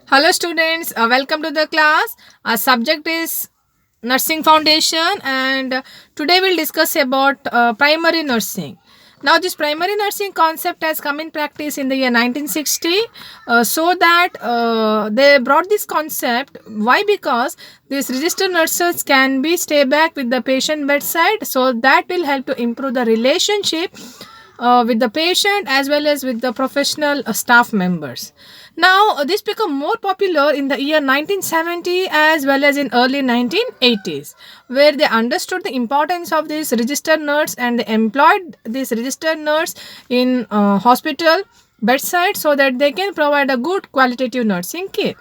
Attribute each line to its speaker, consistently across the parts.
Speaker 1: Hello, students. Welcome to the class. Our subject is Nursing Foundation, and today we'll discuss about primary nursing. Now, this primary nursing concept has come in practice in the year 1960. So that they brought this concept. Why? Because these registered nurses can be stay back with the patient bedside, so that will help to improve the relationship with the patient as well as with the professional staff members. Now, this became more popular in the year 1970 as well as in early 1980s, where they understood the importance of this registered nurse and they employed this registered nurse in hospital bedside so that they can provide a good qualitative nursing care.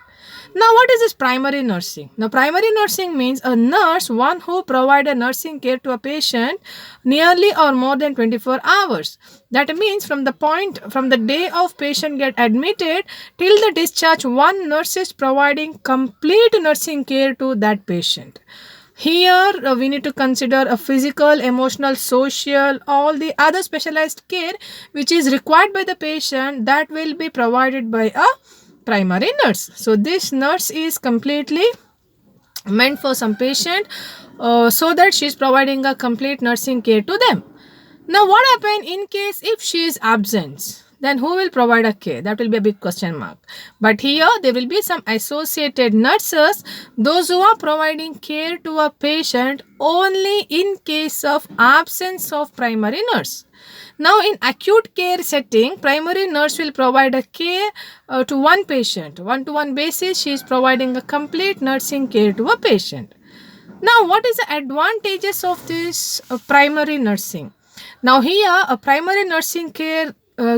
Speaker 1: Now, what is this primary nursing? Now, primary nursing means a nurse, one who provide a nursing care to a patient nearly or more than 24 hours. That means from the day of patient get admitted till the discharge, one nurse is providing complete nursing care to that patient. Here, we need to consider a physical, emotional, social, all the other specialized care which is required by the patient that will be provided by a primary nurse. So, this nurse is completely meant for some patient so that she is providing a complete nursing care to them. Now, what happen in case if she is absent? Then who will provide a care? That will be a big question mark. But here there will be some associated nurses, those who are providing care to a patient only in case of absence of primary nurse. Now, in acute care setting, primary nurse will provide a care to one patient. One-to-one basis, she is providing a complete nursing care to a patient. Now, what is the advantages of this primary nursing? Now, here a primary nursing care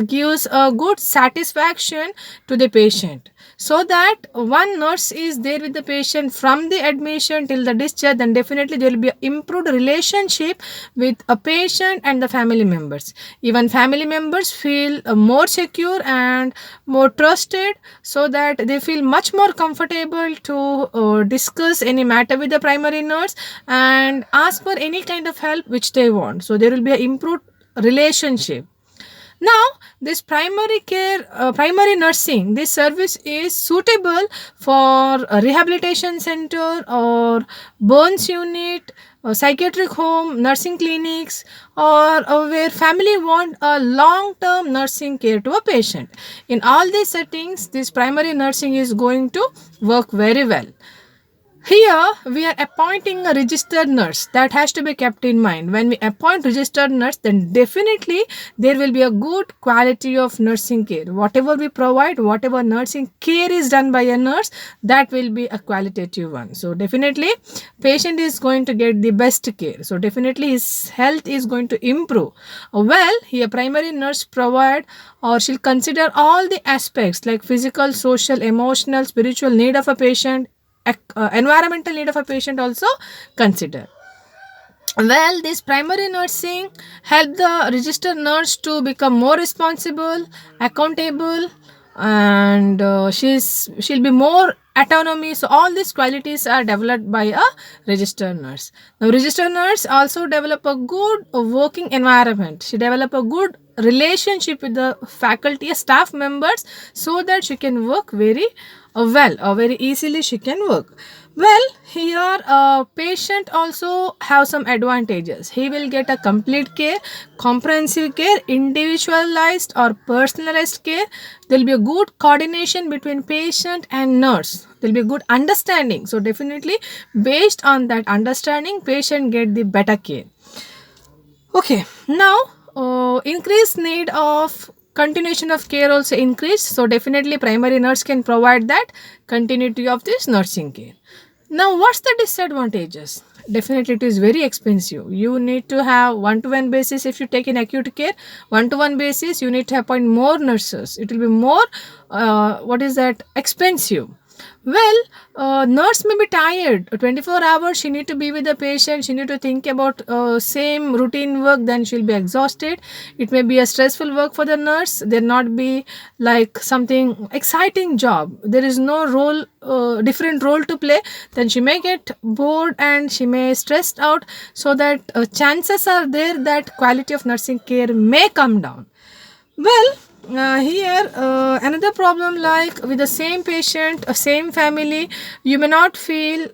Speaker 1: gives a good satisfaction to the patient, so that one nurse is there with the patient from the admission till the discharge. Then definitely there will be improved relationship with a patient and the family members. Even family members feel more secure and more trusted, so that they feel much more comfortable to discuss any matter with the primary nurse and ask for any kind of help which they want. So there will be an improved relationship. Now, this primary nursing, this service is suitable for a rehabilitation center or burns unit, or psychiatric home, nursing clinics, or where family want a long-term nursing care to a patient. In all these settings, this primary nursing is going to work very well. Here we are appointing a registered nurse. That has to be kept in mind. When we appoint registered nurse, then definitely there will be a good quality of nursing care. Whatever we provide, whatever nursing care is done by a nurse, that will be a qualitative one. So definitely patient is going to get the best care. So definitely his health is going to improve. Well, here primary nurse provide or she'll consider all the aspects like physical, social, emotional, spiritual need of a patient, environmental need of a patient also consider. Well, this primary nursing help the registered nurse to become more responsible, accountable, and she'll be more autonomy. So all these qualities are developed by a registered nurse. Now, registered nurse also develop a good working environment. She develop a good relationship with the faculty, staff members, so that she can work very well or very easily. She can work. Well, here a patient also have some advantages. He will get a complete care, comprehensive care, individualized or personalized care. There will be a good coordination between patient and nurse. There will be a good understanding. So definitely based on that understanding, patient get the better care. Okay, now increased need of continuation of care also increased. So definitely primary nurse can provide that continuity of this nursing care. Now, what's the disadvantages? Definitely, it is very expensive. You need to have one-to-one basis if you take in acute care. One-to-one basis, you need to appoint more nurses. It will be more, what is that, expensive. Well, nurse may be tired. 24 hours, she need to be with the patient. She need to think about same routine work. Then she'll be exhausted. It may be a stressful work for the nurse. There not be like something exciting job. There is no role, different role to play. Then she may get bored and she may stressed out. So that chances are there that quality of nursing care may come down. Well, Here another problem, like with the same patient, same family, you may not feel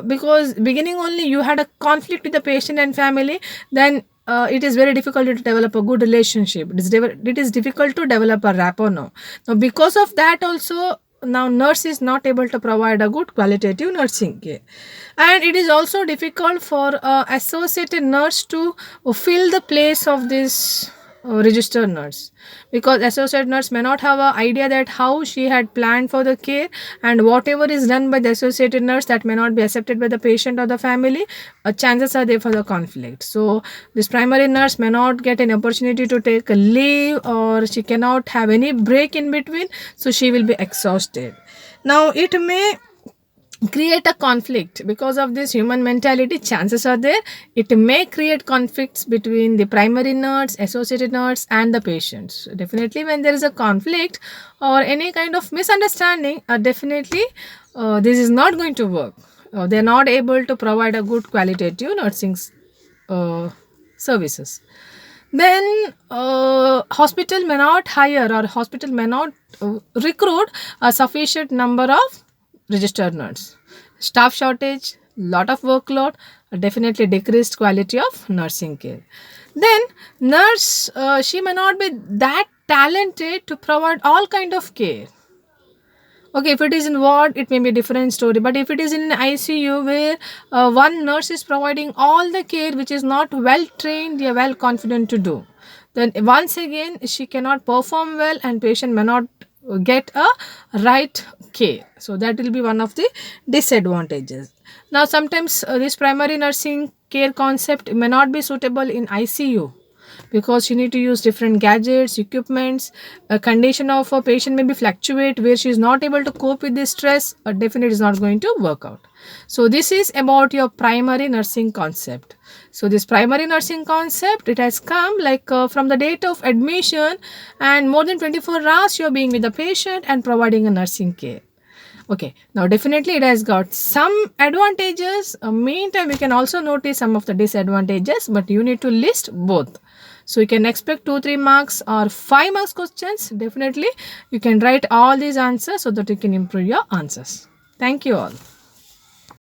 Speaker 1: because beginning only you had a conflict with the patient and family, then it is very difficult to develop a good relationship. It is difficult to develop a rapport now because of that also, now nurse is not able to provide a good qualitative nursing care, and it is also difficult for associated nurse to fill the place of this registered nurse, because associate nurse may not have an idea that how she had planned for the care, and whatever is done by the associated nurse that may not be accepted by the patient or the family, chances are there for the conflict. So this primary nurse may not get an opportunity to take a leave, or she cannot have any break in between, so she will be exhausted. Now it may create a conflict because of this human mentality. Chances are there it may create conflicts between the primary nurse, associated nurse, and the patients. Definitely when there is a conflict or any kind of misunderstanding, definitely this is not going to work. They're not able to provide a good qualitative nursing uh, services. Then hospital may not hire, or hospital may not recruit a sufficient number of registered nurse. Staff shortage, lot of workload, definitely decreased quality of nursing care. Then nurse, she may not be that talented to provide all kind of care. Okay, if it is in ward, it may be a different story. But if it is in ICU, where one nurse is providing all the care which is not well trained, they are well confident to do, then once again she cannot perform well, and patient may not get a right care. So that will be one of the disadvantages. Now sometimes this primary nursing care concept may not be suitable in ICU, because you need to use different gadgets, equipments. A condition of a patient may be fluctuate, where she is not able to cope with this stress, definitely is not going to work out. So this is about your primary nursing concept. So this primary nursing concept, it has come like from the date of admission, and more than 24 hours you are being with the patient and providing a nursing care. Okay, now definitely it has got some advantages. Meantime, you can also notice some of the disadvantages, but you need to list both. So you can expect 2-3 marks or 5 marks questions. Definitely you can write all these answers so that you can improve your answers. Thank you all.